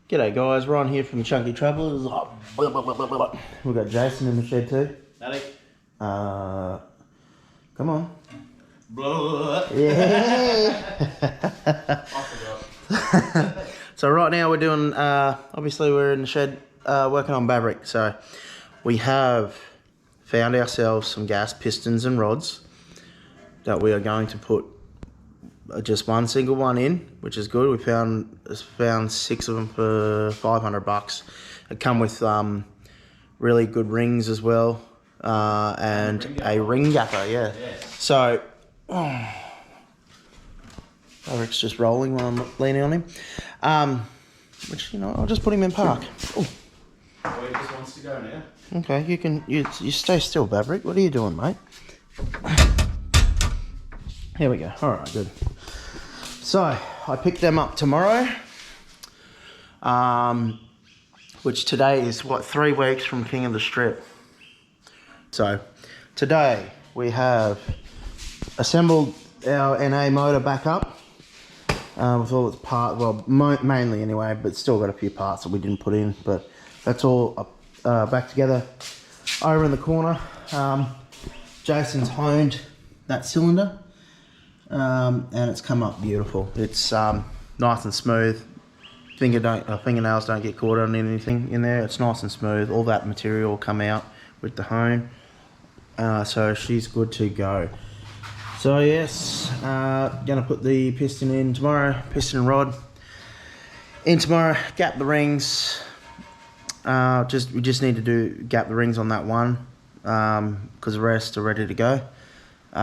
G'day guys, Ron here from Chunky Travellers. We've got Jason in the shed too. Howdy. Come on. Yeah. I forgot. So right now we're doing, obviously we're in the shed working on fabric. So we have found ourselves some gas pistons and rods that we are going to put just one single one in, which is good. We found 6 of them for $500. They come with really good rings as well, and a ring gapper, yeah. So Eric's just rolling while I'm leaning on him, which, you know, I'll just put him in park. Ooh. Well, he just wants to go now. Okay, you stay still, Maverick. What are you doing, mate? Here we go. All right, good. So I picked them up tomorrow, which today is what, 3 weeks from King of the Strip. So today we have assembled our NA motor back up with all its parts. Well, mainly anyway, but still got a few parts that we didn't put in. But that's all back together. Over in the corner, Jason's honed that cylinder. And it's come up beautiful. It's nice and smooth. Fingernails don't get caught on anything in there. It's nice and smooth. All that material will come out with the hone. So she's good to go. So yes, gonna put the piston in tomorrow. Piston rod in tomorrow. Gap the rings. We just need to gap the rings on that one because the rest are ready to go. We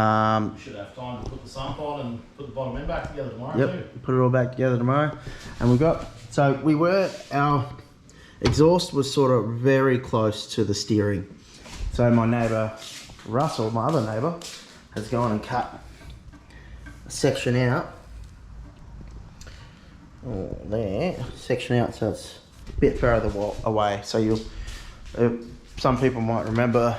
should have time to put the sump on and put the bottom end back together tomorrow. Yep, too. Put it all back together tomorrow. And our exhaust was sort of very close to the steering. So my neighbour, Russell, my other neighbour, has gone and cut a section out. Oh, there, section out, so it's a bit further away. So some people might remember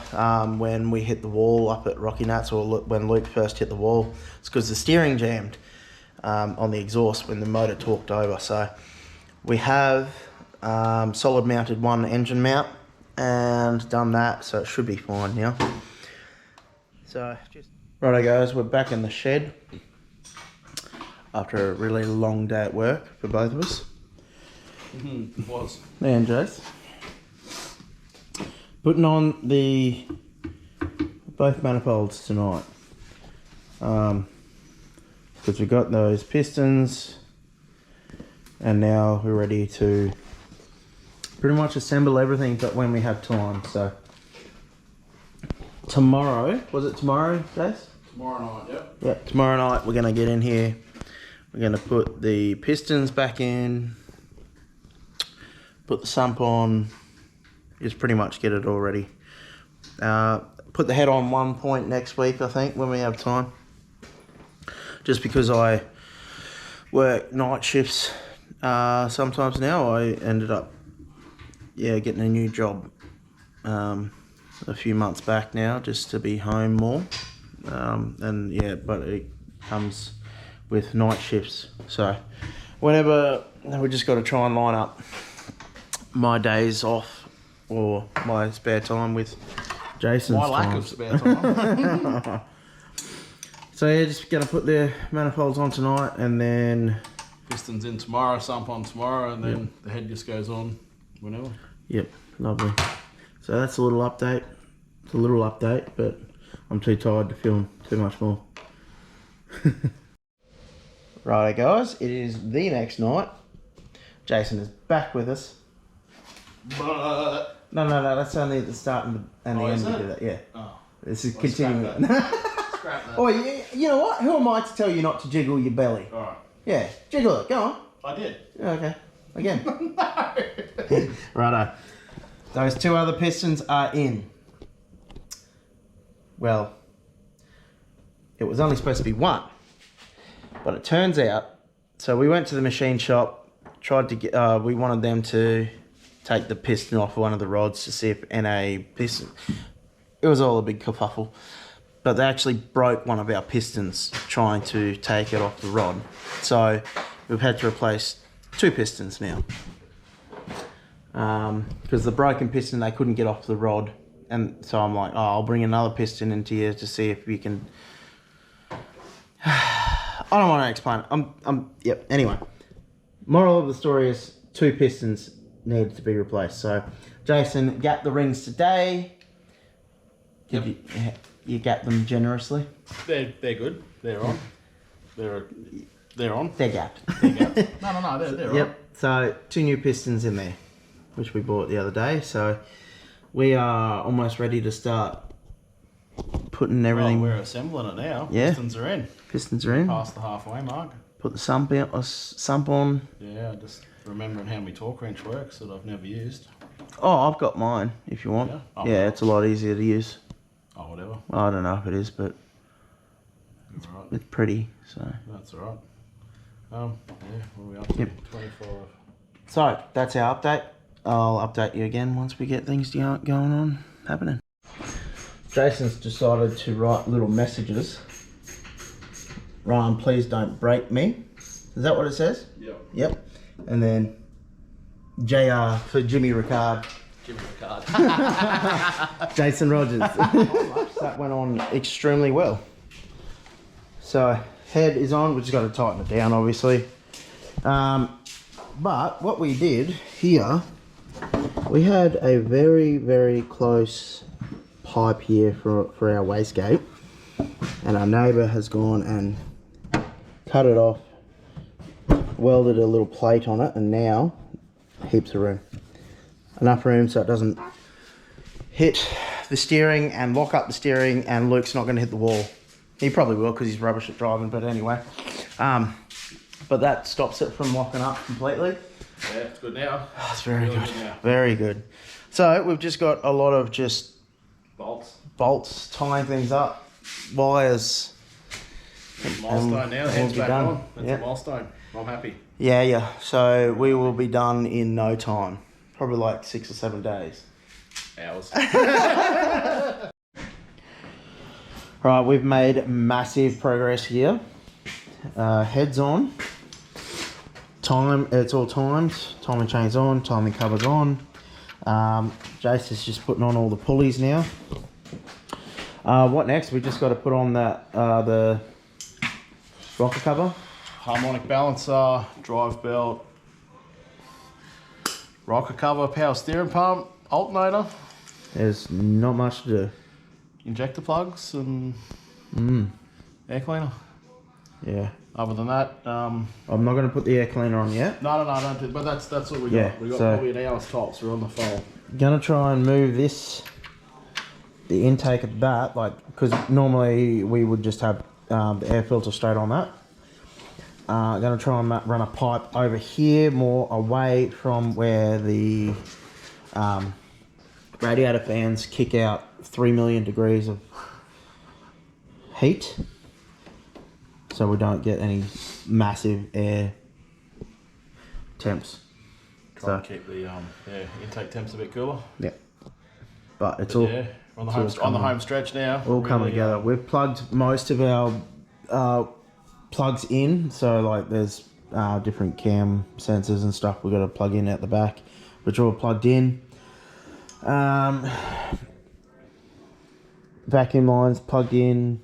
when we hit the wall up at Rockynats, or when Luke first hit the wall, it's because the steering jammed on the exhaust when the motor torqued over. So we have solid mounted one engine mount and done that, so it should be fine now. So righto guys, we're back in the shed after a really long day at work for both of us. It was. And Jace. Putting on both manifolds tonight, because we got those pistons, and now we're ready to pretty much assemble everything, but when we have time. So tomorrow, was it tomorrow, Jace? Tomorrow night, yep. Yep, tomorrow night we're gonna get in here. We're gonna put the pistons back in, put the sump on. Just pretty much get it all ready. Put the head on one point next week, I think, when we have time. Just because I work night shifts sometimes now, I ended up getting a new job a few months back now, just to be home more. But it comes with night shifts. So whenever, we just got to try and line up my days off or my spare time with Jason's My lack of spare time. So yeah, just gonna put the manifolds on tonight, and then Pistons in tomorrow, sump on tomorrow, and then the head just goes on whenever. Yep, lovely. So that's a little update. It's a little update, but I'm too tired to film too much more. Righto guys, it is the next night. Jason is back with us. But No, that's only at the start and the end we do that, yeah. oh, This is well, continuing. scrap that. Oh, you know what? Who am I to tell you not to jiggle your belly? All right, Yeah, jiggle it, go on. I did. Yeah, okay, again. No. Righto. Those 2 other pistons are in. Well, it was only supposed to be 1. But it turns out, so we went to the machine shop, tried to get, we wanted them to take the piston off one of the rods to see if NA piston. It was all a big kerfuffle. But they actually broke one of our pistons trying to take it off the rod. So we've had to replace 2 pistons now. because the broken piston they couldn't get off the rod, and so I'm like, oh, I'll bring another piston into here to see if we can. I don't want to explain it. Yep. Anyway, moral of the story is 2 pistons needed to be replaced. So Jason gapped the rings today. Did you gap them generously? They're good. They're on. They're on. They're gapped. They're gapped. No, they're Yep. on. So 2 new pistons in there, which we bought the other day. So we are almost ready to start putting everything. Well, we're assembling it now. Yeah. Pistons are in. Pistons are in. Past the halfway mark. Put the sump on. Yeah, just remembering how my torque wrench works that I've never used. Oh, I've got mine if you want. Yeah? Oh, Yeah, it's a lot easier to use. Oh, whatever. I don't know if it is, but It's alright. it's pretty. So That's alright. Yeah, what are we up to? Yep. 24. So that's our update. I'll update you again once we get things going on happening. Jason's decided to write little messages. Ryan, please don't break me. Is that what it says? Yep. Yep. And then JR for Jimmy Ricard. Jimmy Ricard. Jason Rogers. That went on extremely well. So head is on. We just got to tighten it down, obviously. But what we did here, we had a very, very close pipe here for our wastegate, and our neighbour has gone and cut it off, welded a little plate on it, and now heaps of room. Enough room so it doesn't hit the steering and lock up the steering, and Luke's not going to hit the wall. He probably will because he's rubbish at driving, but anyway. But that stops it from locking up completely. Yeah, it's good now. Oh, it's very Really good. good now. Very good. So we've just got a lot of just Bolts. tying things up, wires. Milestone now. Head's be back done. on. That's Yep. a milestone. I'm happy. Yeah. So we will be done in no time. Probably like 6 or 7 days. Hours. Right, we've made massive progress here. Heads on. It's all timed. Timing chain's on. Timing cover's on. Jace is just putting on all the pulleys now. What next? We just got to put on that the rocker cover. Harmonic balancer, drive belt, rocker cover, power steering pump, alternator, There's not much to do. injector plugs, and air cleaner. Yeah. Other than that, I'm not going to put the air cleaner on yet. no, don't do. But that's what we Yeah, got. We got so- probably an hour's tops. We're on the phone. Gonna try and move the intake of that, like, because normally we would just have the air filter straight on that. Gonna try and run a pipe over here, more away from where the radiator fans kick out 3 million degrees of heat, so we don't get any massive air temps. Try and keep the intake temps a bit cooler. Yeah, but it's all Yeah, we're on the it's all home coming. stretch now. all coming together. We've plugged most of our plugs in, so like there's different cam sensors and stuff we've got to plug in at the back, which are all plugged in. Vacuum lines plugged in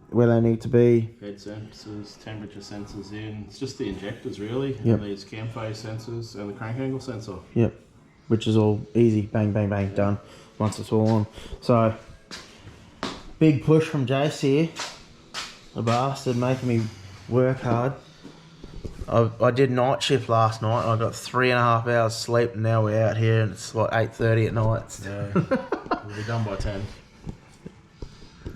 where they need to be. Head sensors, temperature sensors in. It's just the injectors really. Yep. And these cam phase sensors and the crank angle sensor. Yep, which is all easy, bang, bang, bang, done once it's all on. So big push from Jace here, the bastard making me work hard. I did night shift last night. I got 3.5 hours sleep, and now we're out here, and it's like 8:30 at night. Yeah, we'll be done by 10.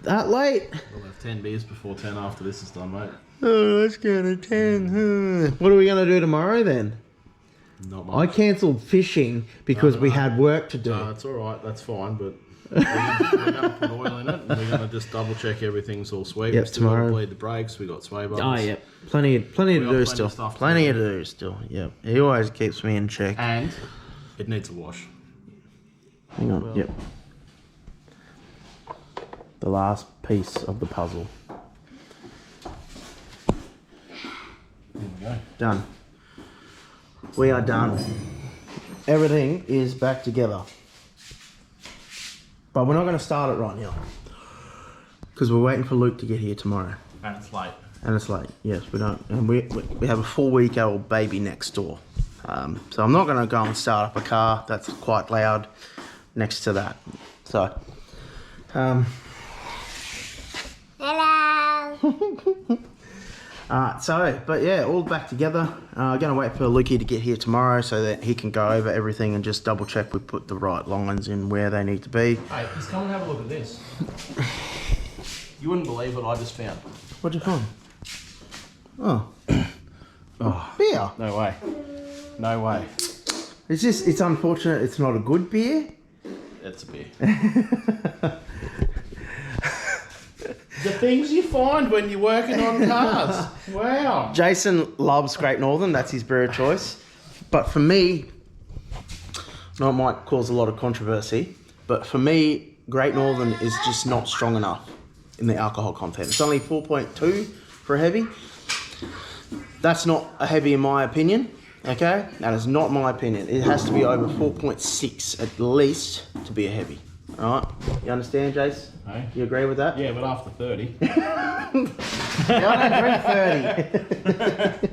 That late? We'll have 10 beers before 10 after this is done, mate. Oh, let's go to 10. What are we going to do tomorrow then? Not much. I cancelled fishing because we had work to do. No, that's alright, that's fine, but we're going to put oil in it, and we're going to just double check everything's all sweet. Yep, we still got tomorrow. to bleed the brakes, we got sway bars. Oh, yeah. Plenty to do plenty still. of stuff to Plenty do. to do still. Yep. He always keeps me in check. And it needs a wash. Hang on. Yep. The last piece of the puzzle. There we go. Done. We are done. everything is back together. But we're not going to start it right now. Because we're waiting for Luke to get here tomorrow. And it's late. And it's late, yes, we don't. And we have a 4-week-old baby next door. So I'm not going to go and start up a car that's quite loud next to that. So, Hello. but yeah, all back together. Going to wait for Lukey to get here tomorrow so that he can go over everything and just double check we put the right lines in where they need to be. Hey, just come and have a look at this. You wouldn't believe what I just found. What'd you find? Oh. Oh, beer. No way. No way. It's unfortunate it's not a good beer. It's a beer. The things you find when you're working on cars. Wow. Jason loves Great Northern. That's his beer of choice. But for me, no, it might cause a lot of controversy, but for me, Great Northern is just not strong enough in the alcohol content. It's only 4.2 for a heavy. That's not a heavy in my opinion, okay? That is not my opinion. It has to be over 4.6 at least to be a heavy, all right? You understand, Jace? Hey? You agree with that? Yeah, but after 30. I don't drink 30.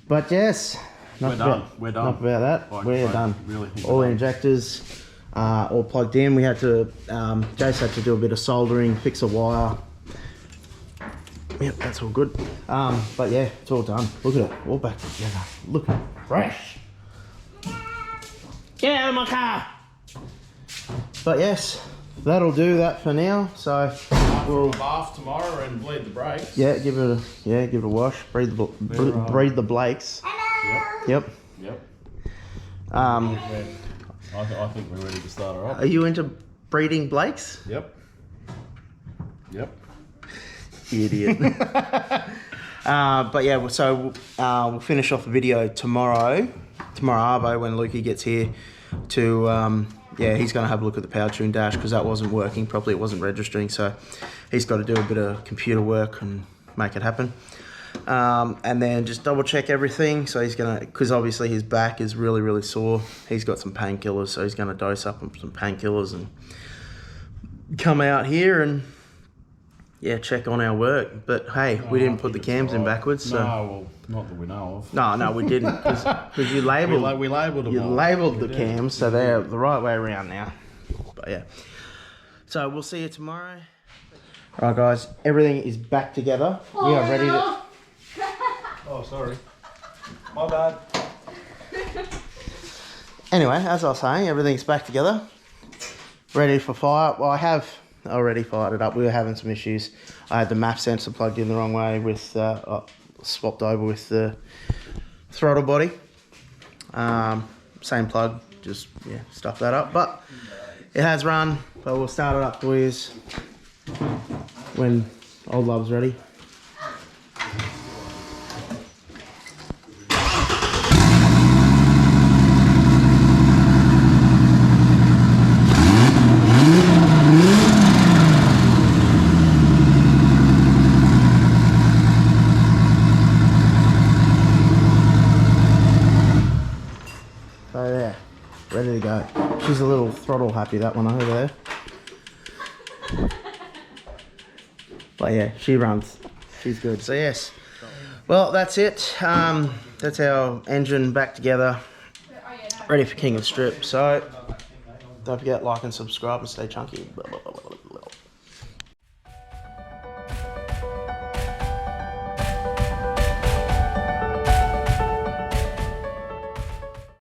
But yes, We're done. We're done. Enough about that. Like, We're I done. really think All we're the done. injectors all plugged in. We had to, Jace had to do a bit of soldering, fix a wire. Yep, that's all good. But yeah, it's all done. Look at it, all back together. Looking fresh. Get out of my car. But yes, that'll do that for now. So We'll bath tomorrow and bleed the brakes. yeah, give it a wash. Breed the Blakes. Yep. Yep. Um, I think we're ready to start her up. are you into breeding Blakes? Yep. Yep. Idiot. But yeah, so we'll finish off the video tomorrow Arvo, when Lukey gets here to yeah, he's going to have a look at the power tune dash because that wasn't working properly, it wasn't registering, so he's got to do a bit of computer work and make it happen. And then just double check everything. So he's gonna, because obviously his back is really, really sore. He's got some painkillers, so he's gonna dose up on some painkillers and come out here and yeah, check on our work. But hey, we didn't put the cams in backwards, so. No, well, not that we know of. No, we didn't, because you labelled, We labelled them you all. labelled the cams, so they're the right way around now. But yeah, so we'll see you tomorrow. All right, guys, everything is back together. We are ready to. Oh, sorry. My bad. Anyway, as I was saying, everything's back together, ready for fire. Well, I have already fired it up. We were having some issues. I had the MAP sensor plugged in the wrong way with, swapped over with the throttle body. Same plug, just yeah, stuff that up. But it has run, but we'll start it up for you when Old Love's ready. So there, ready to go. She's a little throttle happy, that one over there. But yeah, she runs. She's good. So yes, well that's it. That's our engine back together, ready for King of Strip. So don't forget, like and subscribe and stay chunky. Blah, blah, blah, blah.